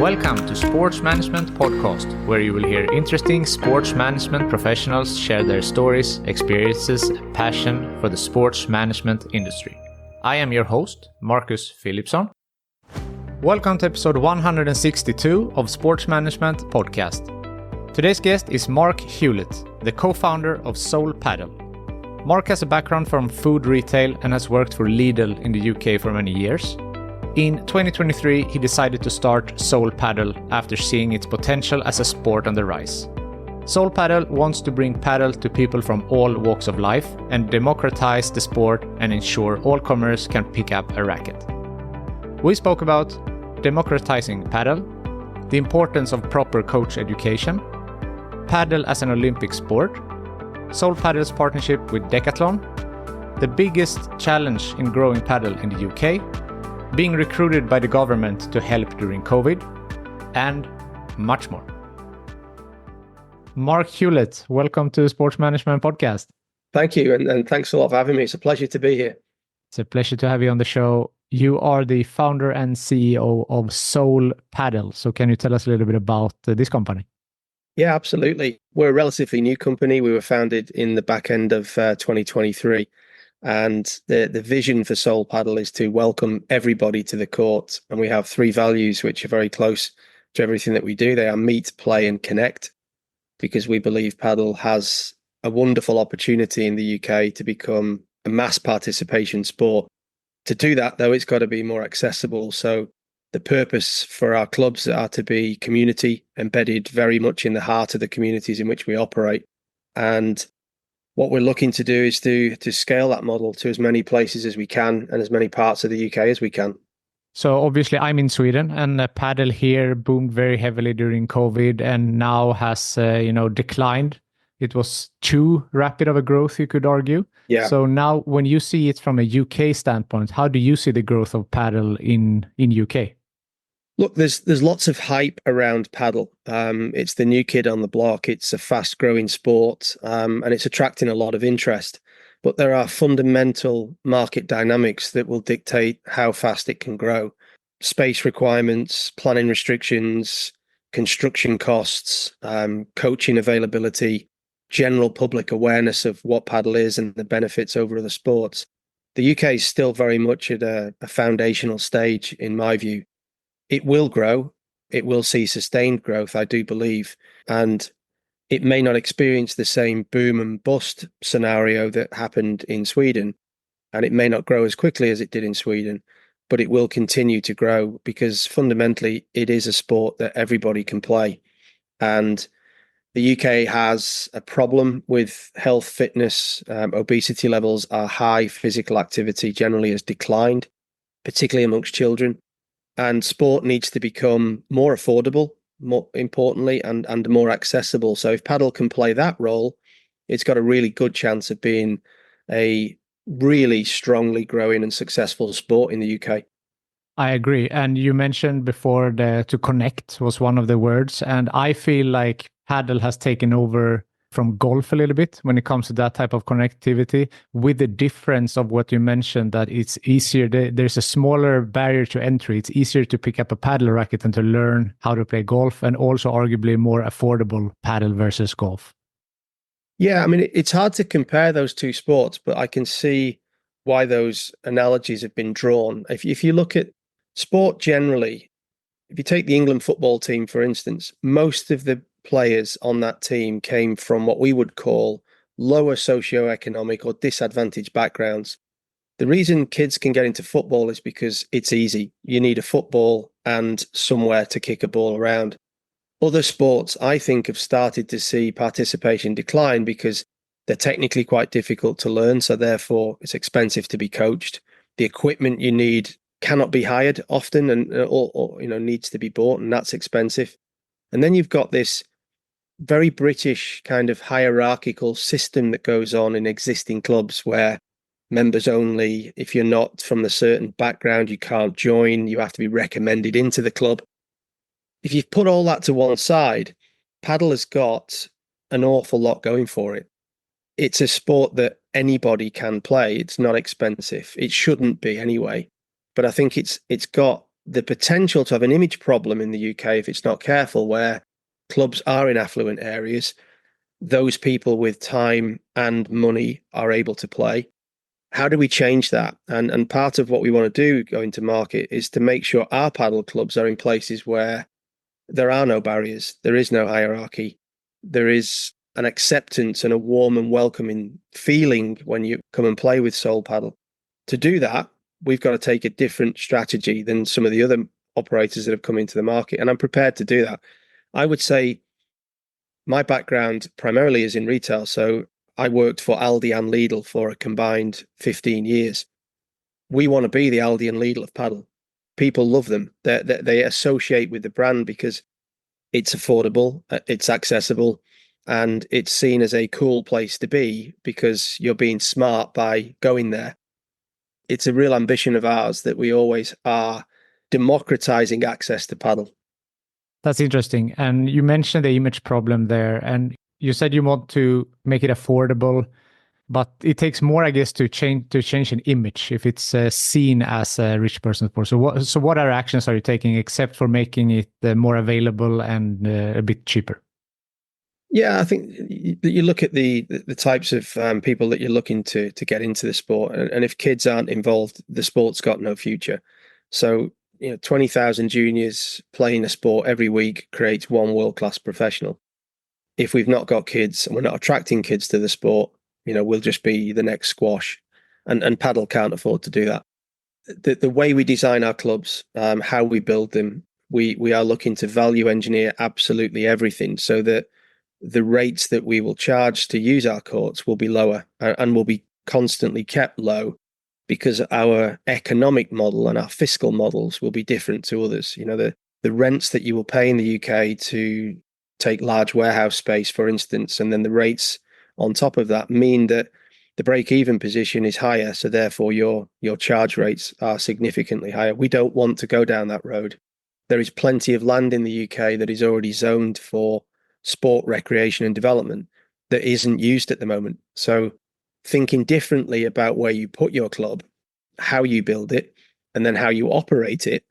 Welcome to Sports Management Podcast, where you will hear interesting sports management professionals share their stories, experiences, and passion for the sports management industry. I am your host, Marcus Philipsson. Welcome to episode 162 of Sports Management Podcast. Today's guest is Mark Hewlett, the co-founder of Soul Padel. Mark has a background from food retail and has worked for Lidl in the UK for many years. In 2023, he decided to start Soul Padel after seeing its potential as a sport on the rise. Soul Padel wants to bring padel to people from all walks of life and democratize the sport and ensure all comers can pick up a racket. We spoke about democratizing padel, the importance of proper coach education, padel as an Olympic sport, Soul Padel's partnership with Decathlon, the biggest challenge in growing padel in the UK, being recruited by the government to help during COVID, and much more. Mark Hewlett, welcome to the Sports Management Podcast. Thank you, and thanks a lot for having me. It's a pleasure to be here. It's a pleasure to have you on the show. You are the founder and CEO of Soul Padel. So can you tell us a little bit about this company? Yeah, absolutely. We're a relatively new company. We were founded in the back end of 2023. And the vision for Soul Padel is to welcome everybody to the court. And we have three values which are very close to everything that we do. They are meet, play, and connect, because we believe padel has a wonderful opportunity in the UK to become a mass participation sport. To do that, though, it's got to be more accessible. So the purpose for our clubs are to be community embedded very much in the heart of the communities in which we operate. And what we're looking to do is to scale that model to as many places as we can and as many parts of the UK as we can. So obviously I'm in Sweden, and padel here boomed very heavily during COVID and now has declined. It was too rapid of a growth, you could argue. Yeah. So now when you see it from a UK standpoint, how do you see the growth of padel in UK? Look, there's lots of hype around padel. It's the new kid on the block. It's a fast-growing sport, and it's attracting a lot of interest. But there are fundamental market dynamics that will dictate how fast it can grow. Space requirements, planning restrictions, construction costs, coaching availability, general public awareness of what padel is and the benefits over other sports. The UK is still very much at a foundational stage, in my view. It will grow. It will see sustained growth, I do believe. And it may not experience the same boom and bust scenario that happened in Sweden. And it may not grow as quickly as it did in Sweden, but it will continue to grow because fundamentally it is a sport that everybody can play. And the UK has a problem with health, fitness, obesity levels are high, physical activity generally has declined, particularly amongst children. And sport needs to become more affordable, more importantly, and more accessible. So if padel can play that role, it's got a really good chance of being a really strongly growing and successful sport in the UK. I agree. And you mentioned before to connect was one of the words. And I feel like padel has taken over from golf a little bit when it comes to that type of connectivity, with the difference of what you mentioned, that it's easier. There's a smaller barrier to entry. It's easier to pick up a padel racket than to learn how to play golf, and also arguably more affordable padel versus golf. Yeah, I mean, it's hard to compare those two sports, but I can see why those analogies have been drawn. If you look at sport generally, if you take the England football team, for instance, most of the players on that team came from what we would call lower socioeconomic or disadvantaged backgrounds. The reason kids can get into football is because it's easy. You need a football and somewhere to kick a ball around. Other sports, I think, have started to see participation decline because they're technically quite difficult to learn, so therefore it's expensive to be coached. The equipment you need cannot be hired often, and or needs to be bought, and that's expensive. And then you've got this very British kind of hierarchical system that goes on in existing clubs where members only, if you're not from a certain background, you can't join, you have to be recommended into the club. If you've put all that to one side, padel has got an awful lot going for it. It's a sport that anybody can play. It's not expensive. It shouldn't be anyway. But I think it's got the potential to have an image problem in the UK if it's not careful, where clubs are in affluent areas. Those people with time and money are able to play. How do we change that? And part of what we want to do going to market is to make sure our paddle clubs are in places where there are no barriers, there is no hierarchy, there is an acceptance and a warm and welcoming feeling when you come and play with Soul Padel. To do that, we've got to take a different strategy than some of the other operators that have come into the market, and I'm prepared to do that. I would say my background primarily is in retail, so I worked for Aldi and Lidl for a combined 15 years. We want to be the Aldi and Lidl of paddle. People love them. They associate with the brand because it's affordable, it's accessible, and it's seen as a cool place to be because you're being smart by going there. It's a real ambition of ours that we always are democratizing access to paddle. That's interesting. And you mentioned the image problem there, and you said you want to make it affordable, but it takes more, I guess, to change an image if it's seen as a rich person's sport. So what other actions are you taking except for making it more available and a bit cheaper? Yeah, I think you look at the types of people that you're looking to get into the sport, and if kids aren't involved, the sport's got no future. So 20,000 juniors playing a sport every week creates one world-class professional. If we've not got kids and we're not attracting kids to the sport, we'll just be the next squash, and paddle can't afford to do that. The way we design our clubs, how we build them, we are looking to value engineer absolutely everything so that the rates that we will charge to use our courts will be lower and will be constantly kept low because our economic model and our fiscal models will be different to others. The rents that you will pay in the UK to take large warehouse space, for instance, and then the rates on top of that mean that the break-even position is higher. So therefore your charge rates are significantly higher. We don't want to go down that road. There is plenty of land in the UK that is already zoned for sport, recreation, and development that isn't used at the moment. So thinking differently about where you put your club, how you build it, and then how you operate it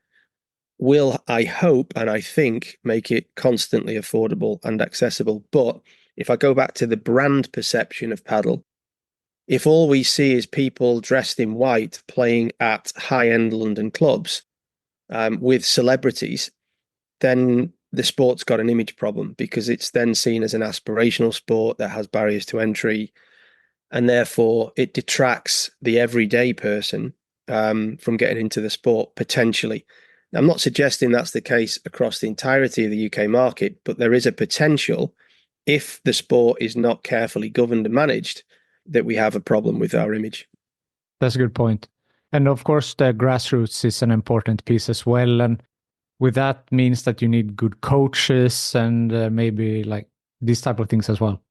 will, I hope, and I think, make it constantly affordable and accessible. But if I go back to the brand perception of paddle, if all we see is people dressed in white playing at high-end London clubs with celebrities, then the sport's got an image problem because it's then seen as an aspirational sport that has barriers to entry, and therefore it detracts the everyday person from getting into the sport potentially. Now, I'm not suggesting that's the case across the entirety of the UK market, but there is a potential, if the sport is not carefully governed and managed, that we have a problem with our image. That's a good point. And of course, the grassroots is an important piece as well. And with that means that you need good coaches and maybe like these type of things as well.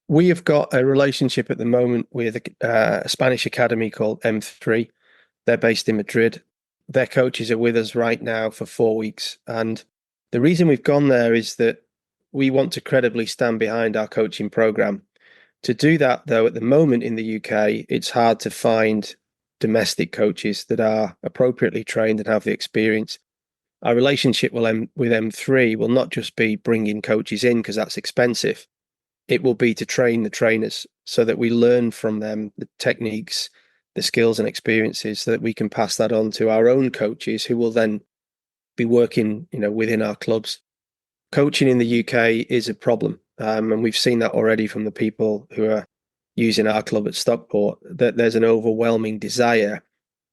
We have got a relationship at the moment with a Spanish academy called M3. They're based in Madrid. Their coaches are with us right now for 4 weeks. And the reason we've gone there is that we want to credibly stand behind our coaching program. To do that, though, at the moment in the UK, it's hard to find domestic coaches that are appropriately trained and have the experience. Our relationship with M3 will not just be bringing coaches in because that's expensive. It will be to train the trainers so that we learn from them the techniques, the skills and experiences so that we can pass that on to our own coaches who will then be working, within our clubs. Coaching in the UK is a problem. And we've seen that already from the people who are using our club at Stockport, that there's an overwhelming desire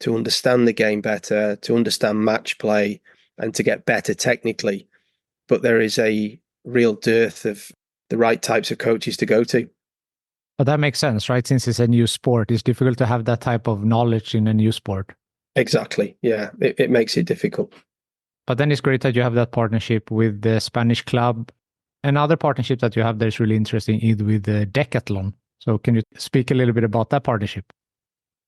to understand the game better, to understand match play, and to get better technically. But there is a real dearth of the right types of coaches to go to. But that makes sense, right? Since it's a new sport, it's difficult to have that type of knowledge in a new sport. Exactly. Yeah, it makes it difficult. But then it's great that you have that partnership with the Spanish club. Another partnership that you have that is really interesting is with the Decathlon. So can you speak a little bit about that partnership?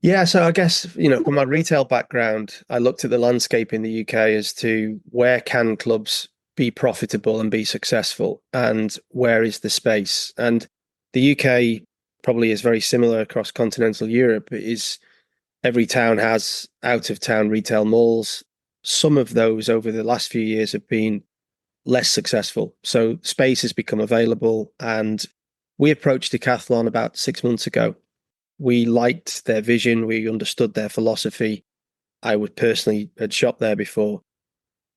Yeah, so I guess, from my retail background, I looked at the landscape in the UK as to where can clubs be profitable and be successful, and where is the space? And the UK probably is very similar across continental Europe. Every town has out-of-town retail malls. some of those over the last few years have been less successful. So space has become available, and we approached Decathlon about 6 months ago. We liked their vision. We understood their philosophy. I would personally had shopped there before.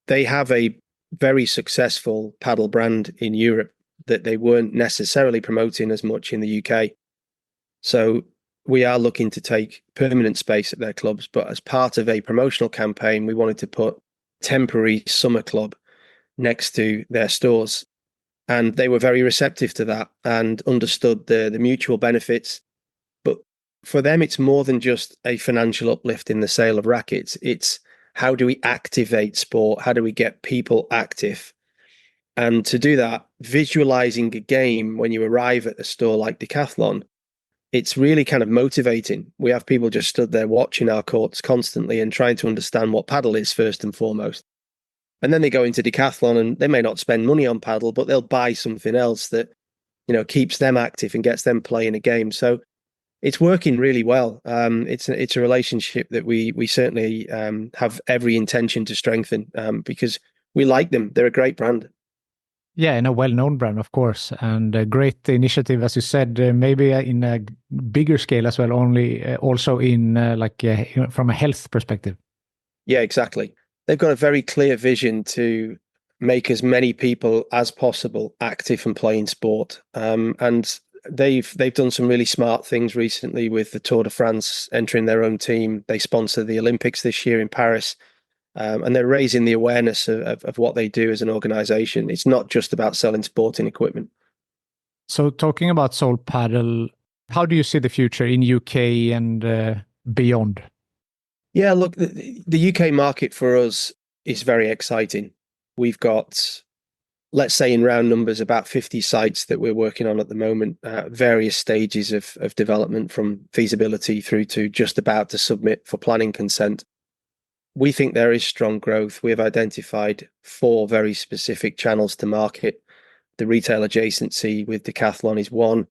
They have a very successful paddle brand in Europe that they weren't necessarily promoting as much in the UK. So we are looking to take permanent space at their clubs, but as part of a promotional campaign, we wanted to put temporary summer club next to their stores. And they were very receptive to that and understood the mutual benefits. But for them, it's more than just a financial uplift in the sale of rackets. It's how do we activate sport? How do we get people active? And to do that, visualizing a game when you arrive at a store like Decathlon, it's really kind of motivating. We have people just stood there watching our courts constantly and trying to understand what paddle is first and foremost. And then they go into Decathlon and they may not spend money on paddle, but they'll buy something else that, keeps them active and gets them playing a game. So it's working really well. It's a relationship that we certainly have every intention to strengthen because we like them. They're a great brand. Yeah, and a well-known brand, of course, and a great initiative, as you said, maybe in a bigger scale as well, also in from a health perspective. Yeah, exactly. They've got a very clear vision to make as many people as possible active and playing sport. And they've done some really smart things recently with the Tour de France entering their own team. They sponsor the Olympics this year in Paris. And they're raising the awareness of what they do as an organization. It's not just about selling sporting equipment. So talking about Soul Padel, how do you see the future in UK and beyond? Yeah, look, the UK market for us is very exciting. We've got, let's say in round numbers, about 50 sites that we're working on at the moment, various stages of development from feasibility through to just about to submit for planning consent. We think there is strong growth. We have identified 4 very specific channels to market. The retail adjacency with Decathlon is one.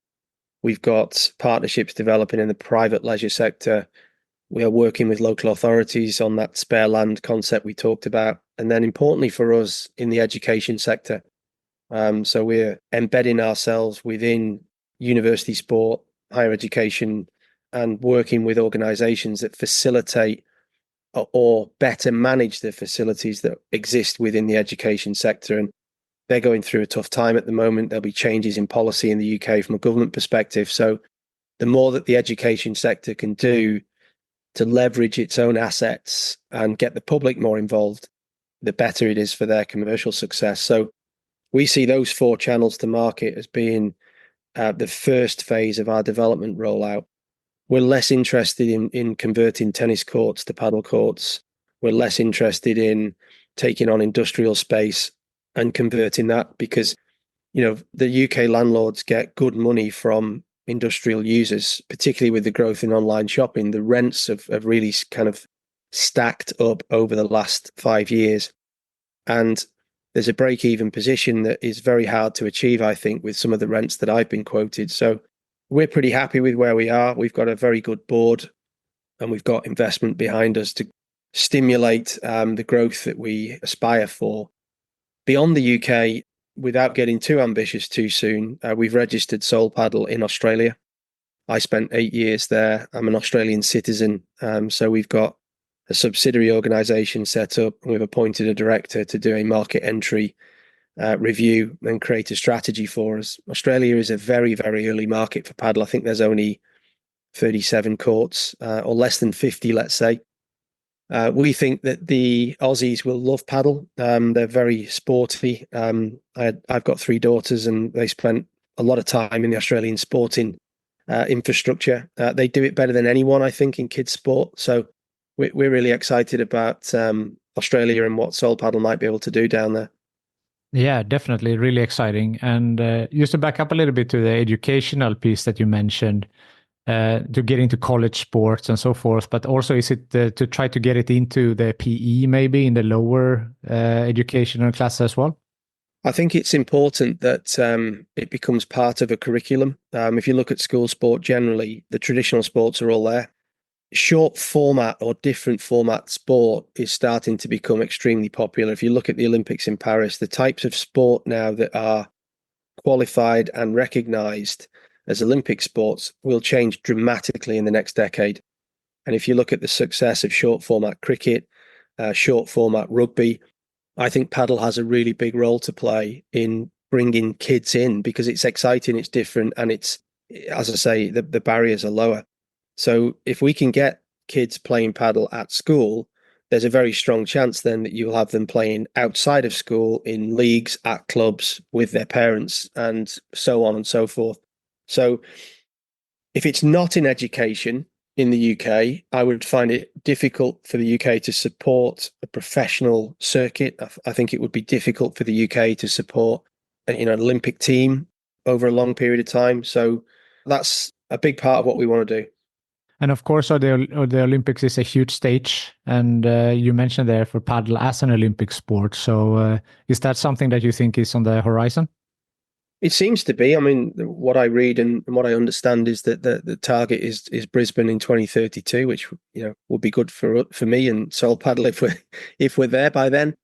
We've got partnerships developing in the private leisure sector. We are working with local authorities on that spare land concept we talked about. And then importantly for us in the education sector. So we're embedding ourselves within university sport, higher education, and working with organizations that facilitate or better manage the facilities that exist within the education sector. And they're going through a tough time at the moment. There'll be changes in policy in the UK from a government perspective. So the more that the education sector can do to leverage its own assets and get the public more involved, the better it is for their commercial success. So we see those 4 channels to market as being the first phase of our development rollout. We're less interested in converting tennis courts to paddle courts. We're less interested in taking on industrial space and converting that because, the UK landlords get good money from industrial users, particularly with the growth in online shopping. The rents have really kind of stacked up over the last 5 years. And there's a break-even position that is very hard to achieve, I think, with some of the rents that I've been quoted. So we're pretty happy with where we are. We've got a very good board and we've got investment behind us to stimulate the growth that we aspire for. Beyond the UK, without getting too ambitious too soon, we've registered Soul Padel in Australia. I spent 8 years there. I'm an Australian citizen. So we've got a subsidiary organisation set up. We've appointed a director to do a market entry review and create a strategy for us. Australia is a very, very early market for paddle. I think there's only 37 courts or less than 50, let's say. We think that the Aussies will love paddle. They're very sporty. I've got 3 daughters and they spent a lot of time in the Australian sporting infrastructure. They do it better than anyone, I think, in kids sport. So we're really excited about Australia and what Soul Padel might be able to do down there. Yeah, definitely. Really exciting. And just to back up a little bit to the educational piece that you mentioned, to get into college sports and so forth, but also is it to try to get it into the PE maybe in the lower educational class as well? I think it's important that it becomes part of a curriculum. If you look at school sport generally, the traditional sports are all there. short format or different format sport is starting to become extremely popular. If you look at the Olympics in Paris, the types of sport now that are qualified and recognized as Olympic sports will change dramatically in the next decade. And if you look at the success of short format cricket, short format rugby, I think paddle has a really big role to play in bringing kids in because it's exciting, it's different, and it's, as I say, the barriers are lower. So if we can get kids playing paddle at school, there's a very strong chance then that you'll have them playing outside of school in leagues, at clubs, with their parents, and so on and so forth. So if it's not in education in the UK, I would find it difficult for the UK to support a professional circuit. I think it would be difficult for the UK to support an Olympic team over a long period of time. So that's a big part of what we want to do. And of course, the Olympics is a huge stage. And you mentioned there for paddle as an Olympic sport. So is that something that you think is on the horizon? It seems to be. I mean, what I read and what I understand is that the target is Brisbane in 2032, which would be good for me and Soul Padel if we're there by then.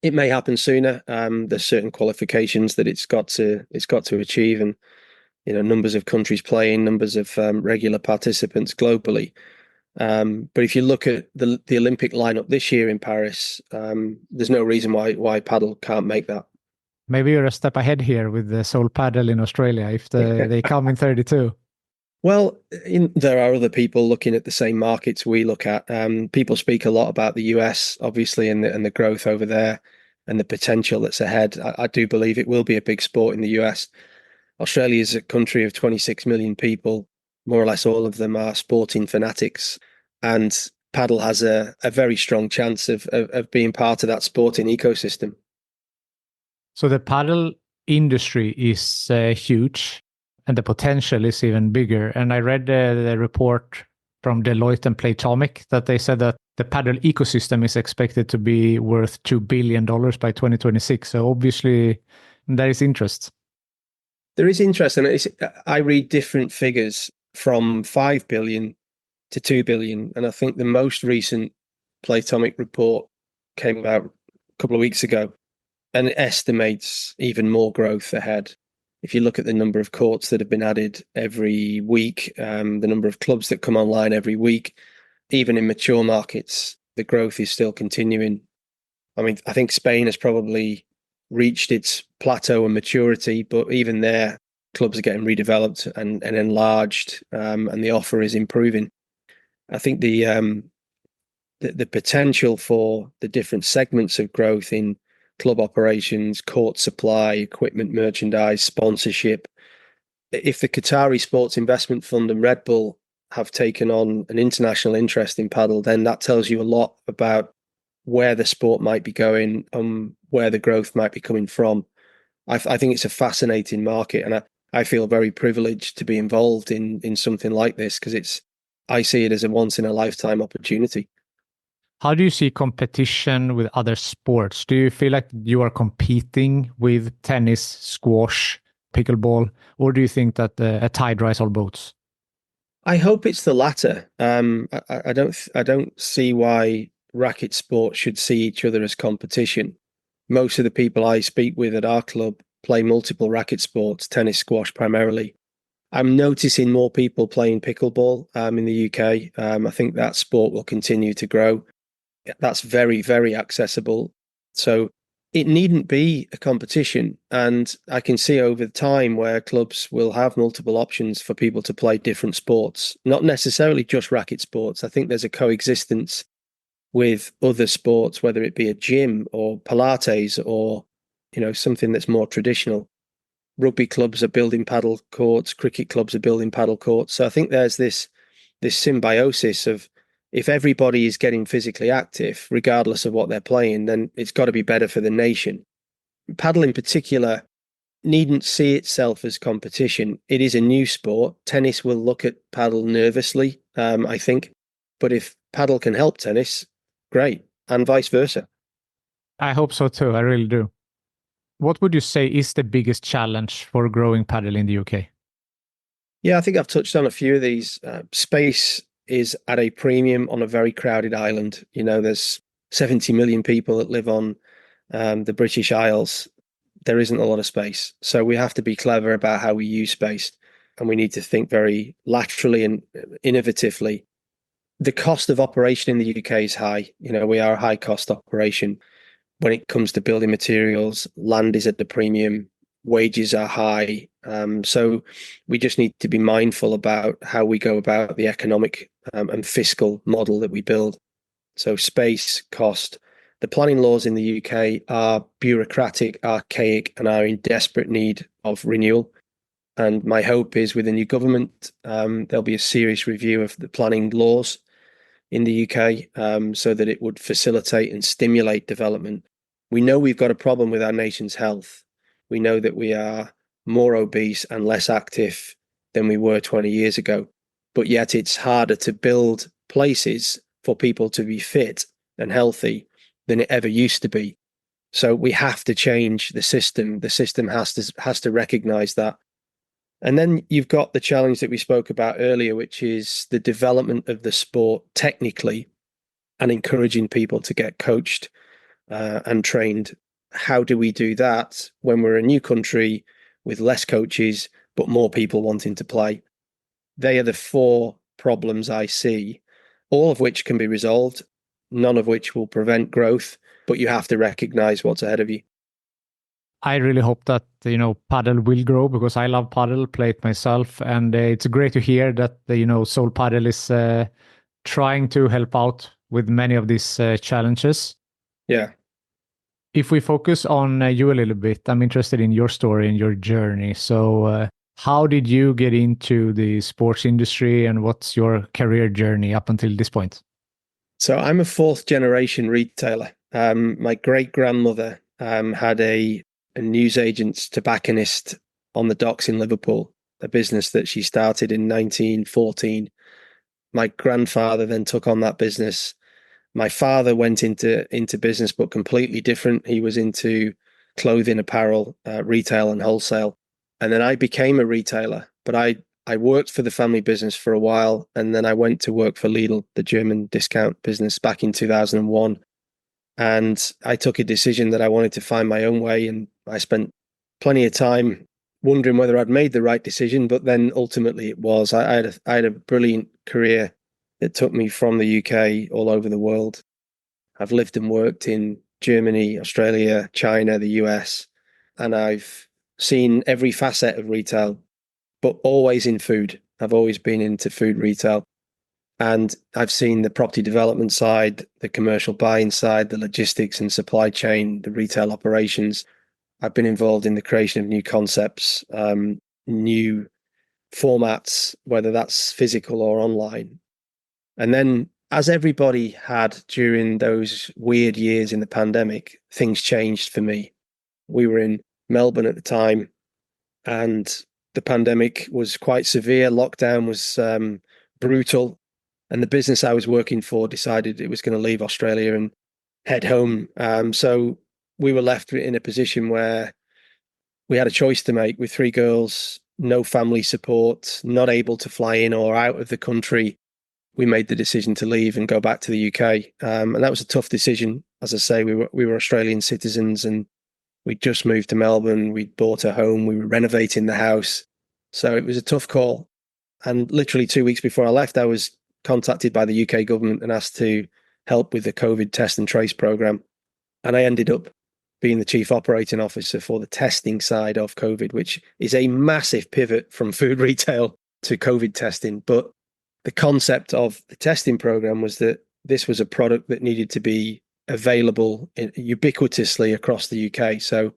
It may happen sooner. There's certain qualifications that it's got to achieve, and numbers of countries playing, numbers of regular participants globally. But if you look at the Olympic lineup this year in Paris, there's no reason why paddle can't make that. Maybe you're a step ahead here with the Soul Padel in Australia if they come in 32. Well, there are other people looking at the same markets we look at. People speak a lot about the US, obviously, and the growth over there and the potential that's ahead. I do believe it will be a big sport in the US. Australia is a country of 26 million people. More or less all of them are sporting fanatics. And paddle has a very strong chance of being part of that sporting ecosystem. So the paddle industry is huge, and the potential is even bigger. And I read the report from Deloitte and Playtomic that they said that the paddle ecosystem is expected to be worth $2 billion by 2026. So obviously there is interest. There is interest, and I read different figures from 5 billion to 2 billion. And I think the most recent Playtomic report came out a couple of weeks ago, and it estimates even more growth ahead. If you look at the number of courts that have been added every week, the number of clubs that come online every week, even in mature markets, the growth is still continuing. I mean, I think Spain has probably reached its plateau and maturity, but even there, clubs are getting redeveloped and enlarged, and the offer is improving. I think the potential for the different segments of growth in club operations, court supply, equipment, merchandise, sponsorship. If the Qatari Sports Investment Fund and Red Bull have taken on an international interest in paddle, then that tells you a lot about where the sport might be going and where the growth might be coming from. I think it's a fascinating market, and I feel very privileged to be involved in something like this because I see it as a once in a lifetime opportunity. How do you see competition with other sports? Do you feel like you are competing with tennis, squash, pickleball, or do you think that a tide rises all boats? I hope it's the latter. I don't see why racket sports should see each other as competition. Most of the people I speak with at our club play multiple racket sports, tennis, squash primarily. I'm noticing more people playing pickleball in the UK. I think that sport will continue to grow. That's very, very accessible. So it needn't be a competition. And I can see over time where clubs will have multiple options for people to play different sports, not necessarily just racket sports. I think there's a coexistence with other sports, whether it be a gym or Pilates or, something that's more traditional. Rugby clubs are building paddle courts, cricket clubs are building paddle courts. So I think there's this symbiosis of, if everybody is getting physically active, regardless of what they're playing, then it's got to be better for the nation. Paddle in particular needn't see itself as competition. It is a new sport. Tennis will look at paddle nervously, I think. But if paddle can help tennis, great, and vice versa. I hope so too. I really do. What would you say is the biggest challenge for growing paddle in the UK? Yeah, I think I've touched on a few of these. Space is at a premium on a very crowded island. There's 70 million people that live on the British Isles. There isn't a lot of space. So we have to be clever about how we use space, and we need to think very laterally and innovatively. The cost of operation in the UK is high. We are a high cost operation. When it comes to building materials, land is at the premium, wages are high. So we just need to be mindful about how we go about the economic and fiscal model that we build. So space, cost. The planning laws in the UK are bureaucratic, archaic, and are in desperate need of renewal. And my hope is with the new government, there'll be a serious review of the planning laws in the UK so that it would facilitate and stimulate development. We know we've got a problem with our nation's health. We know that we are more obese and less active than we were 20 years ago, but yet it's harder to build places for people to be fit and healthy than it ever used to be. So we have to change the system. The system has to recognize that. And then you've got the challenge that we spoke about earlier, which is the development of the sport technically and encouraging people to get coached and trained. How do we do that when we're a new country with less coaches, but more people wanting to play? They are the four problems I see, all of which can be resolved, none of which will prevent growth, but you have to recognize what's ahead of you. I really hope that, padel will grow, because I love padel, play it myself. And it's great to hear that, Soul Padel is trying to help out with many of these challenges. Yeah. If we focus on you a little bit, I'm interested in your story and your journey. So how did you get into the sports industry, and what's your career journey up until this point? So I'm a fourth generation retailer. My great grandmother had a newsagent's tobacconist on the docks in Liverpool, a business that she started in 1914. My grandfather then took on that business. My father went into business, but completely different. He was into clothing, apparel, retail and wholesale. And then I became a retailer, but I worked for the family business for a while. And then I went to work for Lidl, the German discount business, back in 2001. And I took a decision that I wanted to find my own way. And I spent plenty of time wondering whether I'd made the right decision, but then ultimately it was. I had a brilliant career that took me from the UK all over the world. I've lived and worked in Germany, Australia, China, the US, and I've seen every facet of retail, but always in food. I've always been into food retail. And I've seen the property development side, the commercial buying side, the logistics and supply chain, the retail operations. I've been involved in the creation of new concepts, new formats, whether that's physical or online. And then, as everybody had during those weird years in the pandemic, things changed for me. We were in Melbourne at the time, and the pandemic was quite severe. Lockdown was brutal. And the business I was working for decided it was going to leave Australia and head home. So we were left in a position where we had a choice to make with three girls, no family support, not able to fly in or out of the country. We made the decision to leave and go back to the UK. And that was a tough decision. As I say, we were Australian citizens, and we'd just moved to Melbourne. We'd bought a home. We were renovating the house. So it was a tough call. And literally 2 weeks before I left, I was contacted by the UK government and asked to help with the COVID test and trace program. And I ended up being the chief operating officer for the testing side of COVID, which is a massive pivot from food retail to COVID testing. But the concept of the testing program was that this was a product that needed to be available ubiquitously across the UK. So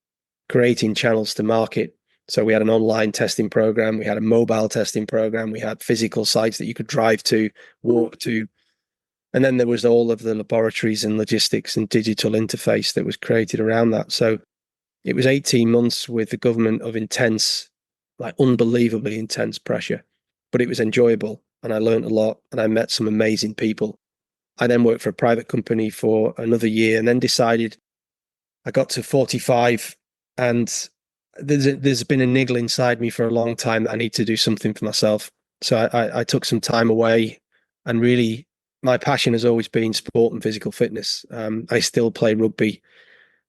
creating channels to market. So we had an online testing program, we had a mobile testing program, we had physical sites that you could drive to, walk to. And then there was all of the laboratories and logistics and digital interface that was created around that. So it was 18 months with the government of intense, like unbelievably intense pressure, but it was enjoyable. And I learned a lot, and I met some amazing people. I then worked for a private company for another year, and then decided I got to 45, and there's been a niggle inside me for a long time that I need to do something for myself. So I took some time away, And really, my passion has always been sport and physical fitness. I still play rugby.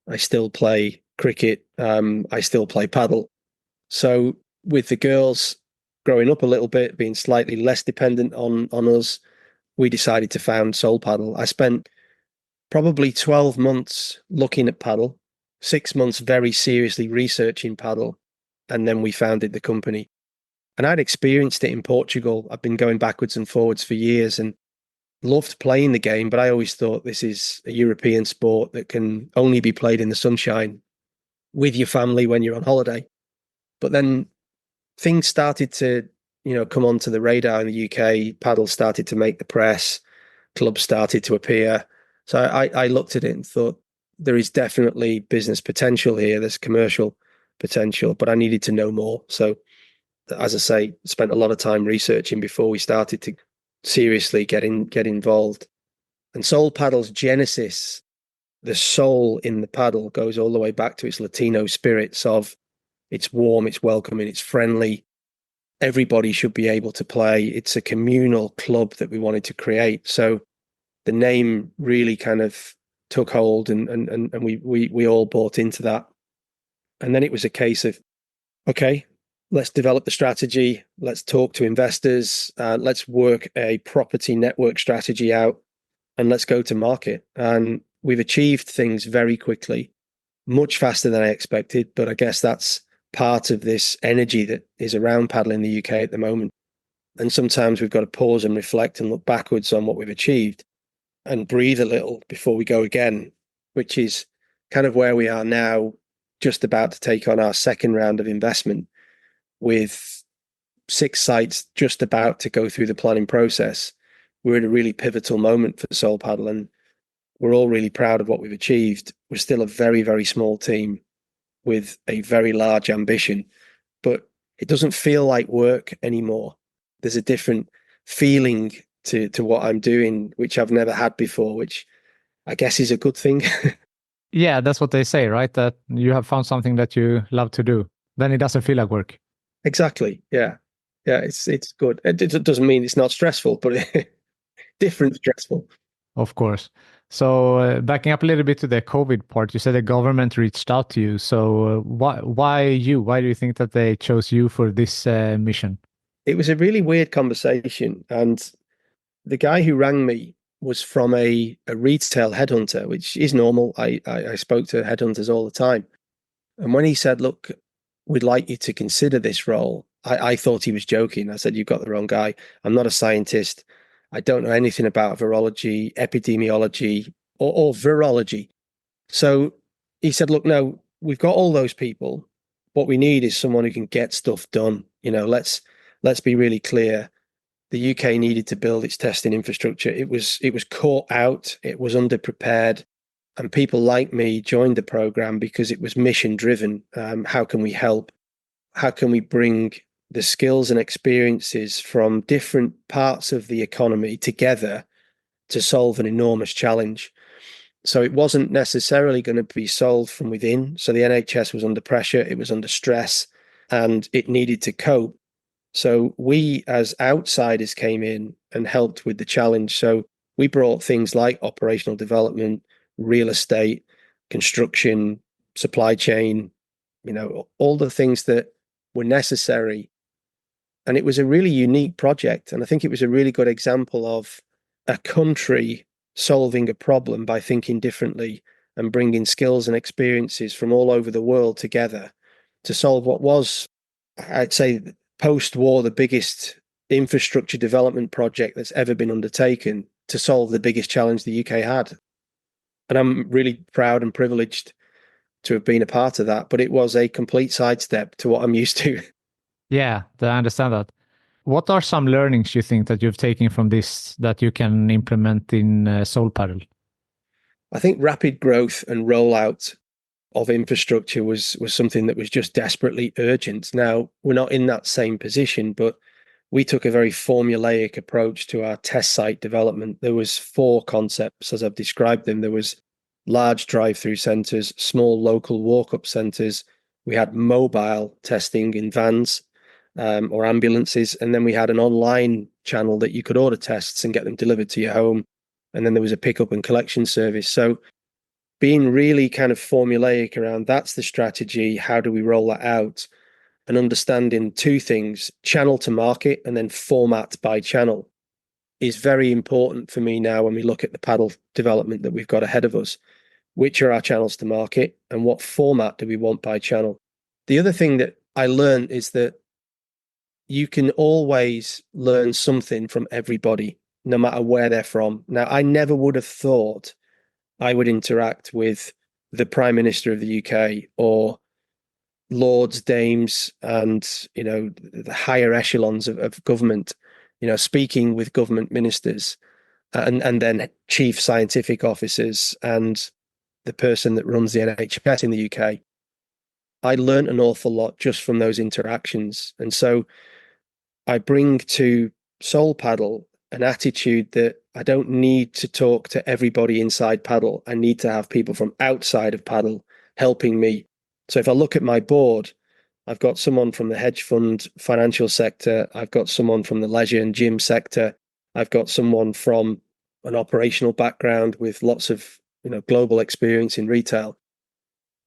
I still play cricket. I still play paddle. So with the girls growing up a little bit, being slightly less dependent on us, we decided to found Soul Padel. I spent probably 12 months looking at paddle, 6 months very seriously researching paddle, and then we founded the company. And I'd experienced it in Portugal. I've been going backwards and forwards for years and loved playing the game, but I always thought this is a European sport that can only be played in the sunshine with your family when you're on holiday. But then things started to, come onto the radar in the UK. Paddle started to make the press. Clubs started to appear. So I looked at it and thought there is definitely business potential here. There's commercial potential, but I needed to know more. So, as I say, spent a lot of time researching before we started to seriously get involved. And Soul Padel's genesis, the soul in the paddle, goes all the way back to its Latino spirits of it's warm, it's welcoming, it's friendly. Everybody should be able to play. It's a communal club that we wanted to create. So the name really kind of took hold, and we all bought into that. And then it was a case of, okay, let's develop the strategy. Let's talk to investors. Let's work a property network strategy out, and let's go to market. And we've achieved things very quickly, much faster than I expected. But I guess that's part of this energy that is around paddle in the UK at the moment. And sometimes we've got to pause and reflect and look backwards on what we've achieved and breathe a little before we go again, which is kind of where we are now, just about to take on our second round of investment with 6 sites just about to go through the planning process. We're at a really pivotal moment for Soul Padel, and we're all really proud of what we've achieved. We're still a very, very small team with a very large ambition, but it doesn't feel like work anymore. There's a different feeling to what I'm doing, which I've never had before, which I guess is a good thing. Yeah, that's what they say, right? That you have found something that you love to do. Then it doesn't feel like work. Exactly. Yeah. Yeah, it's good. It doesn't mean it's not stressful, but different stressful. Of course. So backing up a little bit to the COVID part, you said the government reached out to you. So why you? Why do you think that they chose you for this mission? It was a really weird conversation, and the guy who rang me was from a retail headhunter, which is normal. I spoke to headhunters all the time. And when he said, look, we'd like you to consider this role, I thought he was joking. I said, you've got the wrong guy. I'm not a scientist. I don't know anything about virology, epidemiology, or virology. So he said, look, no, we've got all those people. What we need is someone who can get stuff done. Let's be really clear. The UK needed to build its testing infrastructure. It was caught out. It was underprepared. And people like me joined the program because it was mission driven. How can we help? How can we bring the skills and experiences from different parts of the economy together to solve an enormous challenge? So it wasn't necessarily going to be solved from within. So the NHS was under pressure, it was under stress, and it needed to cope. So we as outsiders came in and helped with the challenge. So we brought things like operational development, real estate, construction, supply chain, all the things that were necessary. And it was a really unique project. And I think it was a really good example of a country solving a problem by thinking differently and bringing skills and experiences from all over the world together to solve what was, I'd say, post-war, the biggest infrastructure development project that's ever been undertaken to solve the biggest challenge the UK had. And I'm really proud and privileged to have been a part of that, but it was a complete sidestep to what I'm used to. Yeah, I understand that. What are some learnings you think that you've taken from this that you can implement in Soul Paddle? I think rapid growth and rollout of infrastructure was something that was just desperately urgent. Now, we're not in that same position, but we took a very formulaic approach to our test site development. There was 4 concepts as I've described them. There was large drive-through centres, small local walk-up centres. We had mobile testing in vans or ambulances, and then we had an online channel that you could order tests and get them delivered to your home. And then there was a pickup and collection service. So being really kind of formulaic around that's the strategy, how do we roll that out? And understanding two things, channel to market and then format by channel, is very important for me now when we look at the paddle development that we've got ahead of us. Which are our channels to market and what format do we want by channel? The other thing that I learned is that you can always learn something from everybody, no matter where they're from. Now, I never would have thought I would interact with the Prime Minister of the UK or lords, dames, and the higher echelons of government, speaking with government ministers and then chief scientific officers and the person that runs the NHS in the UK. I learned an awful lot just from those interactions. And so I bring to Soul Padel an attitude that I don't need to talk to everybody inside paddle. I need to have people from outside of paddle helping me. So if I look at my board, I've got someone from the hedge fund financial sector. I've got someone from the leisure and gym sector. I've got someone from an operational background with lots of global experience in retail.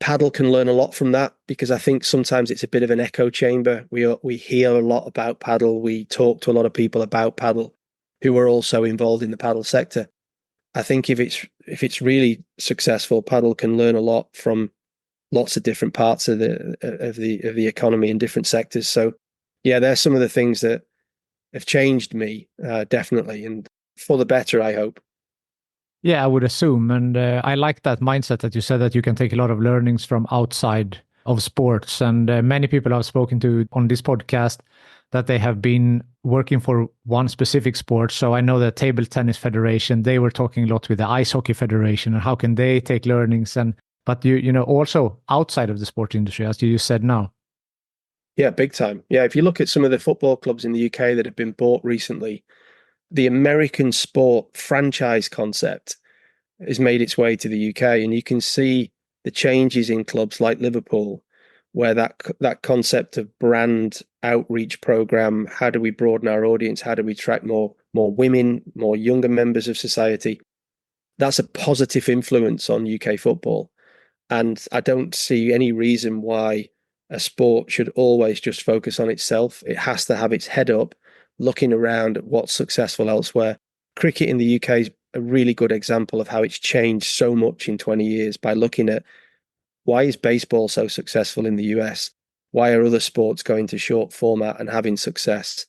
Paddle can learn a lot from that because I think sometimes it's a bit of an echo chamber. We hear a lot about paddle. We talk to a lot of people about paddle who are also involved in the paddle sector. I think if it's really successful, paddle can learn a lot from lots of different parts of the economy in different sectors. So yeah, there's some of the things that have changed me definitely, and for the better, I hope. Yeah, I would assume. And I like that mindset that you said that you can take a lot of learnings from outside of sports. And many people I've spoken to on this podcast that they have been working for one specific sport. So I know the Table Tennis Federation, they were talking a lot with the Ice Hockey Federation and how can they take learnings. But also outside of the sport industry, as you said now. Yeah, big time. Yeah, if you look at some of the football clubs in the UK that have been bought recently, the American sport franchise concept has made its way to the UK, and you can see the changes in clubs like Liverpool, where that concept of brand outreach program, how do we broaden our audience, how do we attract more women, more younger members of society, that's a positive influence on UK football. And I don't see any reason why a sport should always just focus on itself. It has to have its head up, looking around at what's successful elsewhere. Cricket in the UK is a really good example of how it's changed so much in 20 years by looking at why is baseball so successful in the US? Why are other sports going to short format and having success?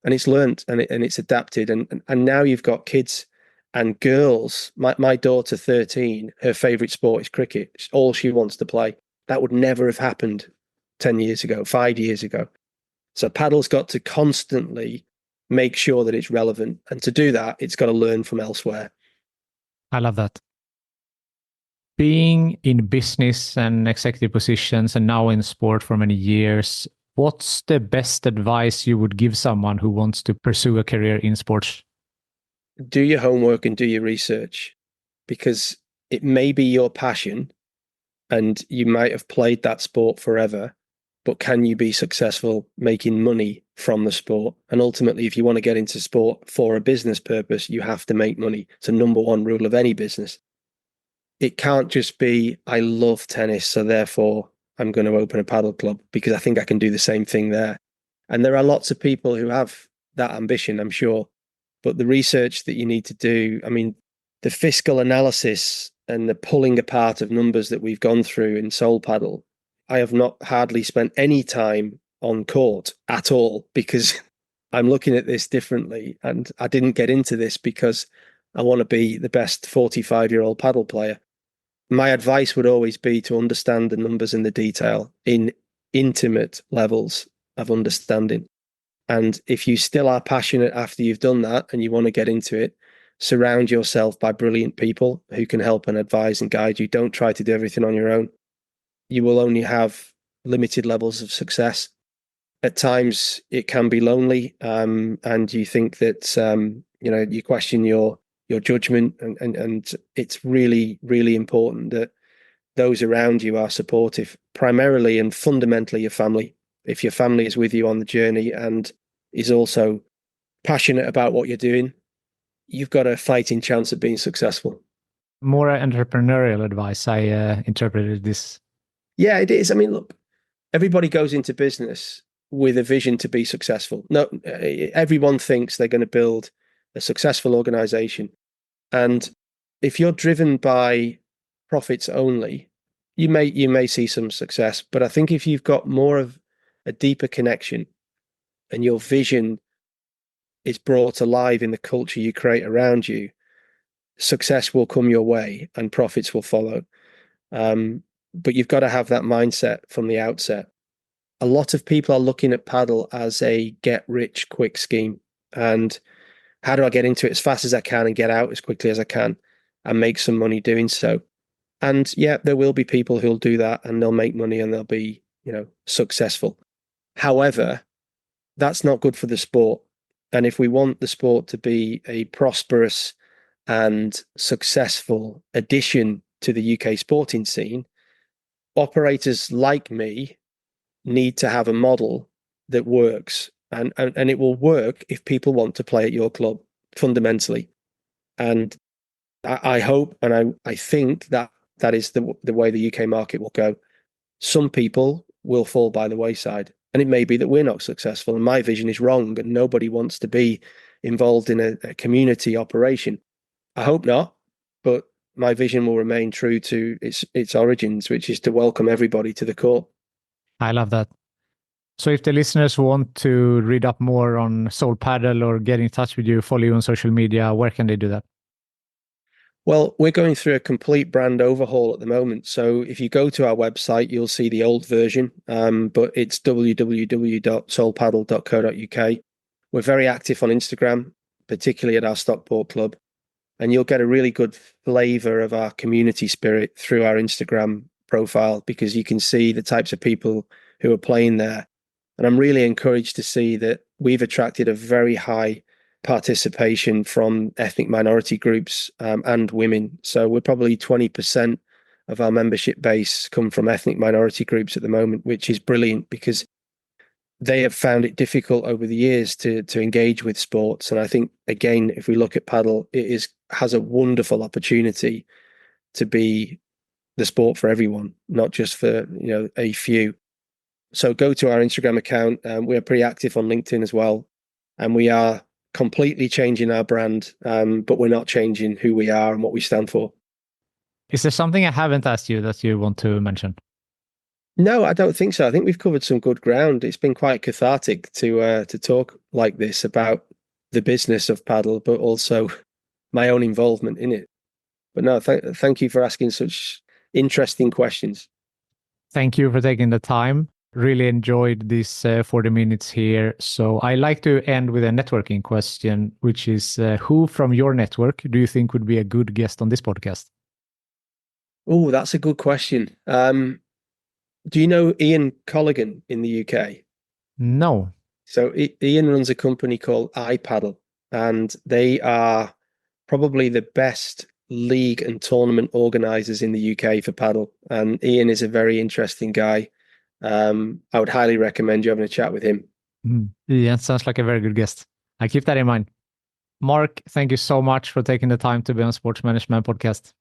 And it's learned and it's adapted. And now you've got kids and girls. My daughter, 13, her favorite sport is cricket. It's all she wants to play. That would never have happened 10 years ago, 5 years ago. So paddle's got to constantly make sure that it's relevant. And to do that, it's got to learn from elsewhere. I love that. Being in business and executive positions and now in sport for many years, what's the best advice you would give someone who wants to pursue a career in sports? Do your homework and do your research, because it may be your passion and you might have played that sport forever, but can you be successful making money from the sport? And ultimately, if you want to get into sport for a business purpose, you have to make money. It's a number one rule of any business. It can't just be, I love tennis, so therefore I'm going to open a paddle club, because I think I can do the same thing there. And there are lots of people who have that ambition, I'm sure. But the research that you need to do, I mean, the fiscal analysis and the pulling apart of numbers that we've gone through in Soul Padel, I have not hardly spent any time on court at all, because I'm looking at this differently. And I didn't get into this because I want to be the best 45-year-old paddle player. My advice would always be to understand the numbers and the detail in intimate levels of understanding. And if you still are passionate after you've done that and you want to get into it, surround yourself by brilliant people who can help and advise and guide you. Don't try to do everything on your own. You will only have limited levels of success. At times it can be lonely, and you think that you question your judgment, and it's really, really important that those around you are supportive, primarily and fundamentally your family. If your family is with you on the journey and is also passionate about what you're doing, you've got a fighting chance of being successful. More entrepreneurial advice, I interpreted this. Yeah, it is. I mean, look, everybody goes into business with a vision to be successful. No, everyone thinks they're going to build a successful organization. And if you're driven by profits only, you may see some success. But I think if you've got more of a deeper connection and your vision is brought alive in the culture you create around you, success will come your way and profits will follow. But you've got to have that mindset from the outset. A lot of people are looking at padel as a get rich quick scheme. And how do I get into it as fast as I can and get out as quickly as I can and make some money doing so? And yeah, there will be people who'll do that and they'll make money and they'll be, successful. However, that's not good for the sport. And if we want the sport to be a prosperous and successful addition to the UK sporting scene, operators like me need to have a model that works. And it will work if people want to play at your club, fundamentally. And I hope and I think that is the way the UK market will go. Some people will fall by the wayside. And it may be that we're not successful and my vision is wrong and nobody wants to be involved in a community operation. I hope not, but my vision will remain true to its origins, which is to welcome everybody to the court. I love that. So if the listeners want to read up more on Soul Padel or get in touch with you, follow you on social media, where can they do that? Well, we're going through a complete brand overhaul at the moment. So if you go to our website, you'll see the old version, but it's www.soulpadel.co.uk. We're very active on Instagram, particularly at our Stockport club. And you'll get a really good flavor of our community spirit through our Instagram profile because you can see the types of people who are playing there. And I'm really encouraged to see that we've attracted a very high participation from ethnic minority groups and women. So we're probably 20% of our membership base come from ethnic minority groups at the moment, which is brilliant because they have found it difficult over the years to engage with sports. And I think, again, if we look at padel, it has a wonderful opportunity to be the sport for everyone, not just for a few. So go to our Instagram account. We're pretty active on LinkedIn as well. And we are completely changing our brand, but we're not changing who we are and what we stand for. Is there something I haven't asked you that you want to mention? No, I don't think so. I think we've covered some good ground. It's been quite cathartic to talk like this about the business of padel, but also my own involvement in it. But no, thank you for asking such interesting questions. Thank you for taking the time. Really enjoyed this 40 minutes here. So I like to end with a networking question, which is who from your network do you think would be a good guest on this podcast? Oh, that's a good question. Do you know Ian Colligan in the UK? No. So Ian runs a company called iPadel, and they are probably the best league and tournament organizers in the UK for padel. And Ian is a very interesting guy. I would highly recommend you having a chat with him. Yeah, sounds like a very good guest. I keep that in mind. Mark, thank you so much for taking the time to be on Sports Management Podcast.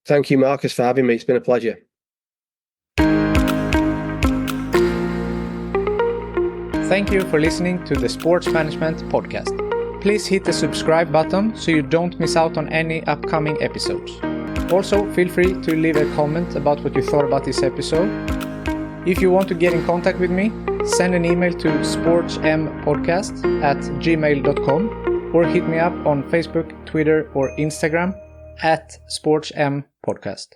Thank you, Marcus, for having me. It's been a pleasure. Thank you for listening to the Sports Management Podcast. Please hit the subscribe button so you don't miss out on any upcoming episodes. Also, feel free to leave a comment about what you thought about this episode. If you want to get in contact with me, send an email to sportsmpodcast@gmail.com or hit me up on Facebook, Twitter, or Instagram @sportsmpodcast.